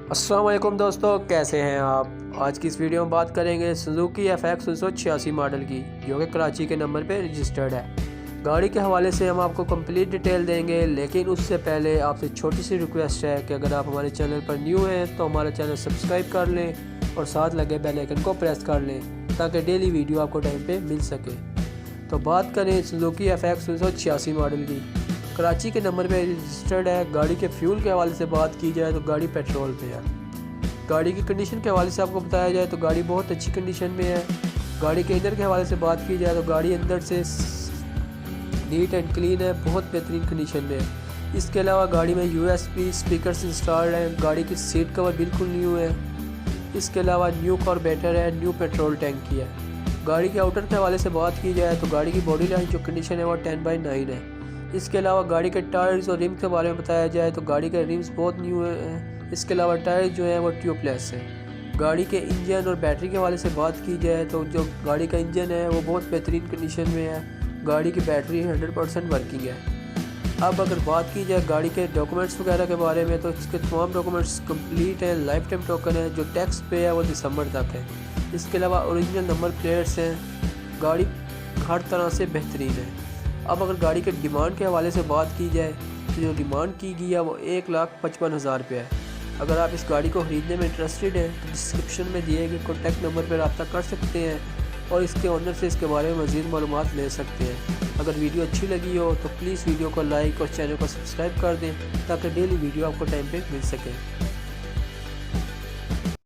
अस्सलाम वालेकुम दोस्तों, कैसे हैं आप। आज की इस वीडियो में बात करेंगे सुजुकी FX 1986 मॉडल की, जो कि कराची के नंबर पे रजिस्टर्ड है। गाड़ी के हवाले से हम आपको कंप्लीट डिटेल देंगे, लेकिन उससे पहले आपसे छोटी सी रिक्वेस्ट है कि अगर आप हमारे चैनल पर न्यू हैं तो हमारा चैनल सब्सक्राइब कर लें और साथ लगे बेल आइकन को प्रेस कर लें ताकि डेली वीडियो आपको टाइम पे मिल सके। तो बात करें सुजुकी FX 1986 मॉडल की, कराची के नंबर पे रजिस्टर्ड है। गाड़ी के फ्यूल के हवाले से बात की जाए तो गाड़ी पेट्रोल पे है। गाड़ी की कंडीशन के हवाले से आपको बताया जाए तो गाड़ी बहुत अच्छी कंडीशन में है। गाड़ी के इंजन के हवाले से बात की जाए तो गाड़ी अंदर से नीट एंड क्लीन है, बहुत बेहतरीन कंडीशन में है। इसके अलावा गाड़ी में USB स्पीकर्स इंस्टॉल्ड हैं। गाड़ी की सीट कवर बिल्कुल न्यू है। इसके अलावा न्यू कार्बोरेटर है, न्यू पेट्रोल टैंकी है। गाड़ी के आउटर के हवाले से बात की जाए तो गाड़ी की बॉडी लाइन जो कंडीशन है वो 10/9 है। इसके अलावा गाड़ी के टायर्स और रिम के बारे में बताया जाए तो गाड़ी के रिम्स बहुत न्यू हैं। इसके अलावा टायर जो है वो ट्यूबलेस है। गाड़ी के इंजन और बैटरी के हवाले से बात की जाए तो जो गाड़ी का इंजन है वो बहुत बेहतरीन कंडीशन में है। गाड़ी की बैटरी 100% वर्किंग है। अब अगर बात की जाए गाड़ी के डॉक्यूमेंट्स वगैरह के बारे में तो इसके तमाम डॉक्यूमेंट्स कंप्लीट हैं। लाइफ टाइम टोकन है, जो टैक्स पे है वो दिसंबर तक है। इसके अलावा ओरिजिनल नंबर प्लेट्स हैं। गाड़ी हर तरह से बेहतरीन है। अब अगर गाड़ी के डिमांड के हवाले से बात की जाए तो जो डिमांड की गई है वो 1,55,000 रुपये है। अगर आप इस गाड़ी को ख़रीदने में इंटरेस्टेड हैं तो डिस्क्रिप्शन में दिए गए कॉन्टैक्ट नंबर पर रब्ता कर सकते हैं और इसके ऑनर से इसके बारे में मज़ीद मालूमात ले सकते हैं। अगर वीडियो अच्छी लगी हो तो प्लीज़ वीडियो को लाइक और चैनल को सब्सक्राइब कर दें ताकि डेली वीडियो आपको टाइम पे मिल सके।